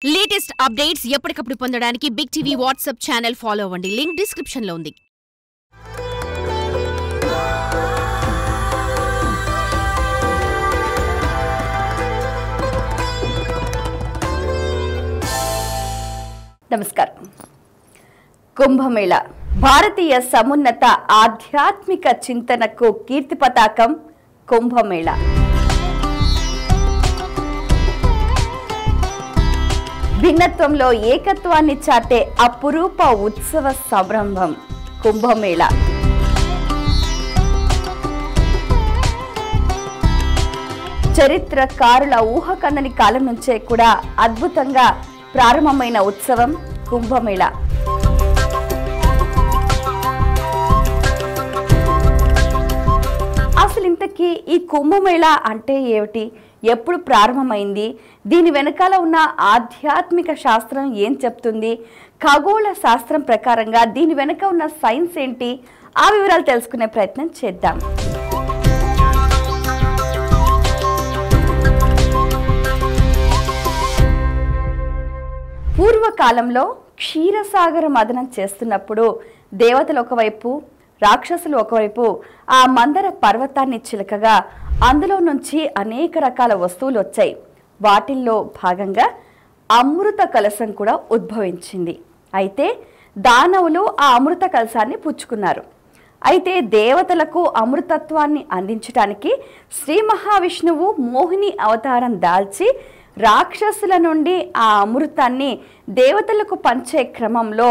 Latest updates ఎప్పటికప్పుడు పొందడానికి big TV WhatsApp channel follow అవ్వండి. లింక్ డిస్క్రిప్షన్ లో ఉంది. నమస్కారం. కుంభమేళ భారతీయ సమున్నత ఆధ్యాత్మిక చింతనకు కీర్తి పతాకం కుంభమేళ. భిన్నత్వంలో ఏకత్వాన్ని చాటే అపురూప ఉత్సవ సంరంభం కుంభమేళ. చరిత్రకారుల ఊహకందని కాలం నుంచే కూడా అద్భుతంగా ప్రారంభమైన ఉత్సవం కుంభమేళ. అసలు ఇంతకీ ఈ కుంభమేళ అంటే ఏమిటి, ఎప్పుడు ప్రారంభమైంది, దీని వెనకాల ఉన్న ఆధ్యాత్మిక శాస్త్రం ఏం చెప్తుంది, ఖగోళ శాస్త్రం ప్రకారంగా దీని వెనక ఉన్న సైన్స్ ఏంటి, ఆ వివరాలు తెలుసుకునే ప్రయత్నం చేద్దాం. పూర్వకాలంలో క్షీరసాగర మదనం చేస్తున్నప్పుడు దేవతలు ఒకవైపు, రాక్షసులు ఒకవైపు ఆ మందర పర్వతాన్ని చిలకగా అందులో నుంచి అనేక రకాల వస్తువులు వచ్చాయి. వాటిల్లో భాగంగా అమృత కలశం కూడా ఉద్భవించింది. అయితే దానవులు ఆ అమృత కలశాన్ని పుచ్చుకున్నారు. అయితే దేవతలకు అమృతత్వాన్ని అందించడానికి శ్రీ మహావిష్ణువు మోహిని అవతారం దాల్చి రాక్షసుల నుండి ఆ అమృతాన్ని దేవతలకు పంచే క్రమంలో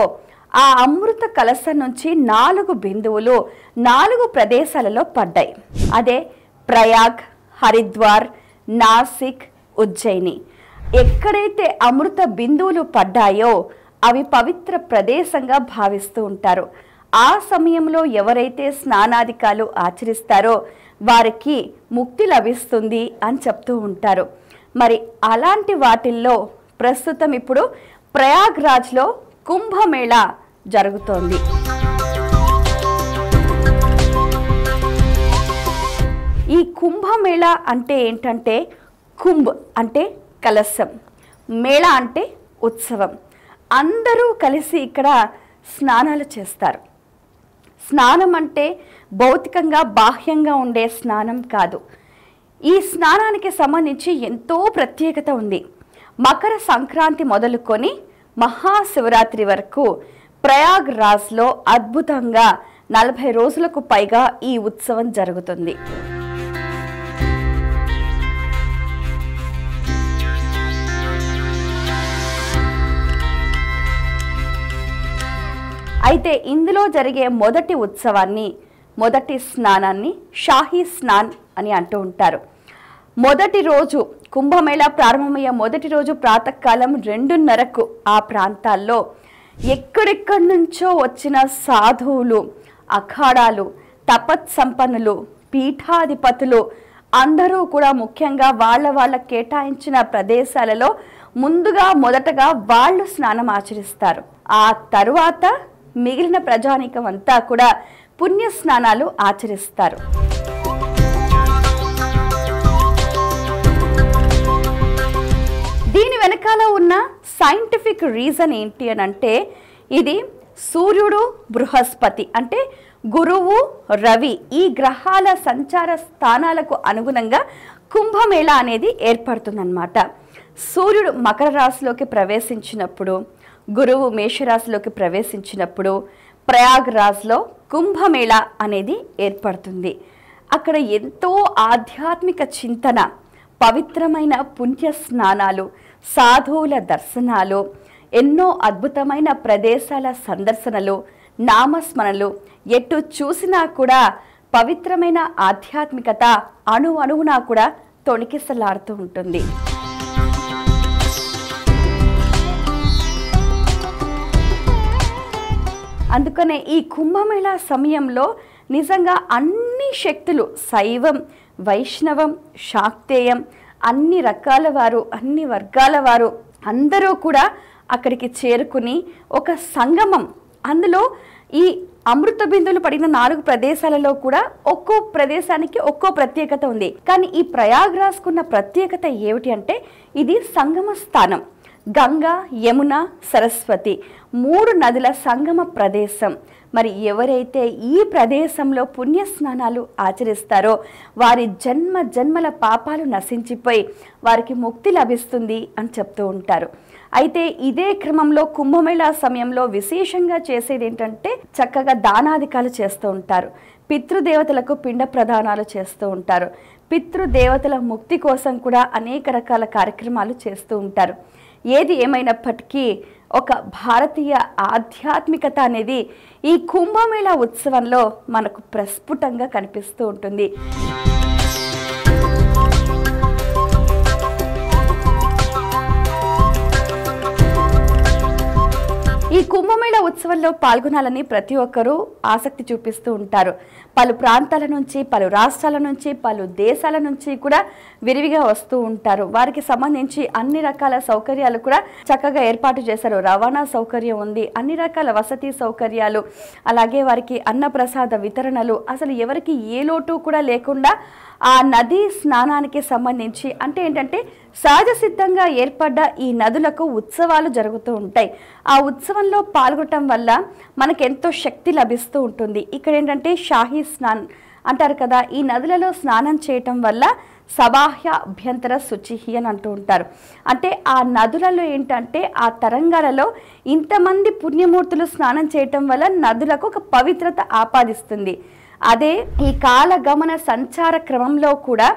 ఆ అమృత కలశం నుంచి 4 బిందువులు 4 ప్రదేశాలలో పడ్డాయి. అదే ప్రయాగ్, హరిద్వార్, నాసిక్, ఉజ్జయిని. ఎక్కడైతే అమృత బిందువులు పడ్డాయో అవి పవిత్ర ప్రదేశంగా భావిస్తూ ఉంటారు. ఆ సమయంలో ఎవరైతే స్నానాధికాలు ఆచరిస్తారో వారికి ముక్తి లభిస్తుంది అని చెప్తూ ఉంటారు. మరి అలాంటి వాటిల్లో ప్రస్తుతం ఇప్పుడు ప్రయాగ్రాజ్లో కుంభమేళ జరుగుతోంది. ఈ కుంభమేళ అంటే ఏంటంటే, కుంభ్ అంటే కలశం, మేళ అంటే ఉత్సవం. అందరూ కలిసి ఇక్కడ స్నానాలు చేస్తారు. స్నానం అంటే భౌతికంగా బాహ్యంగా ఉండే స్నానం కాదు. ఈ స్నానానికి సంబంధించి ఎంతో ప్రత్యేకత ఉంది. మకర సంక్రాంతి మొదలుకొని మహాశివరాత్రి వరకు ప్రయాగ్రాజ్లో అద్భుతంగా 40 రోజులకు పైగా ఈ ఉత్సవం జరుగుతుంది. అయితే ఇందులో జరిగే మొదటి ఉత్సవాన్ని, మొదటి స్నానాన్ని షాహీ స్నాన్ అని అంటూ ఉంటారు. మొదటి రోజు కుంభమేళ ప్రారంభమయ్యే మొదటి రోజు ప్రాతకాలం 2:30కు ఆ ప్రాంతాల్లో ఎక్కడెక్కడి నుంచో వచ్చిన సాధువులు, అఖాడాలు, తపత్సంపన్నులు, పీఠాధిపతులు అందరూ కూడా ముఖ్యంగా వాళ్ళ కేటాయించిన ప్రదేశాలలో ముందుగా మొదటగా వాళ్ళు స్నానం ఆచరిస్తారు. ఆ తరువాత మిగిలిన ప్రజానీకం అంతా కూడా పుణ్య స్నానాలు ఆచరిస్తారు. దీని వెనకాల ఉన్న సైంటిఫిక్ రీజన్ ఏంటి అని అంటే, ఇది సూర్యుడు, బృహస్పతి అంటే గురువు, రవి ఈ గ్రహాల సంచార స్థానాలకు అనుగుణంగా కుంభమేళ అనేది ఏర్పడుతుందన్నమాట. సూర్యుడు మకర రాశిలోకి ప్రవేశించినప్పుడు, గురువు మేషరాశిలోకి ప్రవేశించినప్పుడు ప్రయాగ్రాజ్లో కుంభమేళ అనేది ఏర్పడుతుంది. అక్కడ ఎంతో ఆధ్యాత్మిక చింతన, పవిత్రమైన పుణ్య స్నానాలు, సాధువుల దర్శనాలు, ఎన్నో అద్భుతమైన ప్రదేశాల సందర్శనలు, నామస్మరణలు, ఎటు చూసినా కూడా పవిత్రమైన ఆధ్యాత్మికత అణువునా కూడా తొణికిసలాడుతూ ఉంటుంది. అందుకనే ఈ కుంభమేళ సమయంలో నిజంగా అన్ని శక్తులు, శైవం, వైష్ణవం, శాక్తేయం, అన్ని రకాల వారు, అన్ని వర్గాల వారు అందరూ కూడా అక్కడికి చేరుకుని ఒక సంగమం, అందులో ఈ అమృత బిందువులు పడిన 4 ప్రదేశాలలో కూడా ఒక్కో ప్రదేశానికి ఒక్కో ప్రత్యేకత ఉంది. కానీ ఈ ప్రయాగ్రాజ్కున్న ప్రత్యేకత ఏమిటి అంటే, ఇది సంగమ స్థానం. గంగా, యమున, సరస్వతి 3 నదుల సంగమ ప్రదేశం. మరి ఎవరైతే ఈ ప్రదేశంలో పుణ్యస్నానాలు ఆచరిస్తారో వారి జన్మ జన్మల పాపాలు నశించిపోయి వారికి ముక్తి లభిస్తుంది అని చెప్తూ ఉంటారు. అయితే ఇదే క్రమంలో కుంభమేళా సమయంలో విశేషంగా చేసేది ఏంటంటే చక్కగా దానాధికాలు చేస్తూ ఉంటారు. పితృదేవతలకు పిండ ప్రదానాలు చేస్తూ ఉంటారు. పితృదేవతల ముక్తి కోసం కూడా అనేక రకాల కార్యక్రమాలు చేస్తూ ఉంటారు. ఏది ఏమైనప్పటికీ ఒక భారతీయ ఆధ్యాత్మికత అనేది ఈ కుంభమేళా ఉత్సవంలో మనకు ప్రస్ఫుటంగా కనిపిస్తూ ఉంటుంది. ఈ కుంభమేళా ఉత్సవంలో పాల్గొనాలని ప్రతి ఒక్కరూ ఆసక్తి చూపిస్తూ ఉంటారు. పలు ప్రాంతాల నుంచి, పలు రాష్ట్రాల నుంచి, పలు దేశాల నుంచి కూడా విరివిగా వస్తూ ఉంటారు. వారికి సంబంధించి అన్ని రకాల సౌకర్యాలు కూడా చక్కగా ఏర్పాటు చేశారు. రవాణా సౌకర్యం ఉంది, అన్ని రకాల వసతి సౌకర్యాలు, అలాగే వారికి అన్నప్రసాద వితరణలు, అసలు ఎవరికి ఏ లోటు కూడా లేకుండా ఆ నదీ స్నానానికి సంబంధించి అంటే ఏంటంటే సహజ సిద్ధంగా ఏర్పడ్డ ఈ నదులకు ఉత్సవాలు జరుగుతూ ఉంటాయి. ఆ ఉత్సవంలో పాల్గొనడం వల్ల మనకెంతో శక్తి లభిస్తూ ఉంటుంది. ఇక్కడ ఏంటంటే షాహీ స్నాన్ అంటారు కదా, ఈ నదులలో స్నానం చేయటం వల్ల సబాహ్య అభ్యంతర శుచిహి అని అంటూ ఉంటారు. అంటే ఆ నదులలో ఏంటంటే ఆ తరంగాలలో ఇంతమంది పుణ్యమూర్తులు స్నానం చేయటం వల్ల నదులకు ఒక పవిత్రత ఆపాదిస్తుంది. అదే ఈ కాలగమన సంచార క్రమంలో కూడా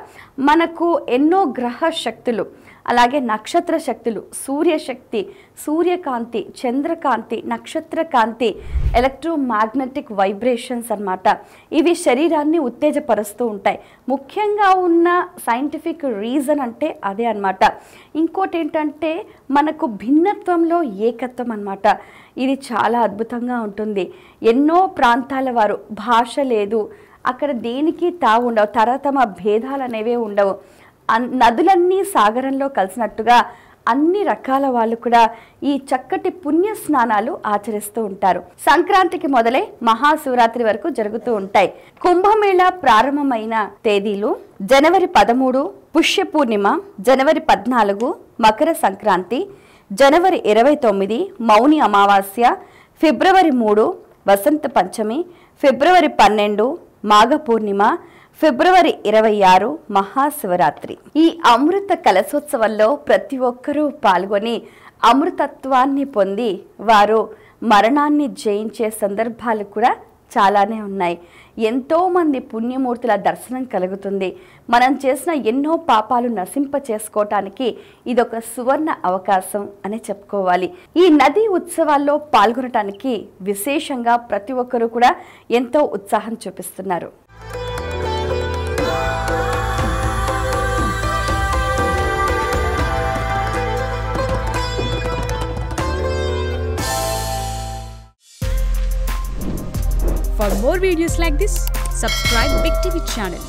మనకు ఎన్నో గ్రహ శక్తులు, అలాగే నక్షత్ర శక్తులు, సూర్యశక్తి, సూర్యకాంతి, చంద్రకాంతి, నక్షత్ర కాంతి, ఎలక్ట్రోమాగ్నెటిక్ వైబ్రేషన్స్ అన్నమాట. ఇవి శరీరాన్ని ఉత్తేజపరుస్తూ ఉంటాయి. ముఖ్యంగా ఉన్న సైంటిఫిక్ రీజన్ అంటే అదే అన్నమాట. ఇంకోటి ఏంటంటే మనకు భిన్నత్వంలో ఏకత్వం అన్నమాట. ఇది చాలా అద్భుతంగా ఉంటుంది. ఎన్నో ప్రాంతాల వారు భాష లేదు, అక్కడ దేనికి తావు ఉండవు, తరతమ భేదాలు అనేవే ఉండవు. నదులన్నీ సాగరంలో కలిసినట్టుగా అన్ని రకాల వాళ్ళు కూడా ఈ చక్కటి పుణ్య స్నానాలు ఆచరిస్తూ ఉంటారు. సంక్రాంతికి మొదలై మహాశివరాత్రి వరకు జరుగుతూ ఉంటాయి. కుంభమేళా ప్రారంభమైన తేదీలు జనవరి 13 పుష్య పూర్ణిమ, జనవరి 14 మకర సంక్రాంతి, జనవరి 29 మౌని అమావాస్య, ఫిబ్రవరి 3 వసంత పంచమి, ఫిబ్రవరి 12 మాఘ పూర్ణిమ, ఫిబ్రవరి 26 మహాశివరాత్రి. ఈ అమృత కలశోత్సవంలో ప్రతి ఒక్కరూ పాల్గొని అమృతత్వాన్ని పొంది వారు మరణాన్ని జయించే సందర్భాలు కూడా చాలానే ఉన్నాయి. ఎంతోమంది పుణ్యమూర్తుల దర్శనం కలుగుతుంది. మనం చేసిన ఎన్నో పాపాలు నశింప చేసుకోవటానికి ఇదొక సువర్ణ అవకాశం అని చెప్పుకోవాలి. ఈ నదీ ఉత్సవాల్లో పాల్గొనటానికి విశేషంగా ప్రతి ఒక్కరూ కూడా ఎంతో ఉత్సాహం చూపిస్తున్నారు. For more videos like this, subscribe Big TV channel.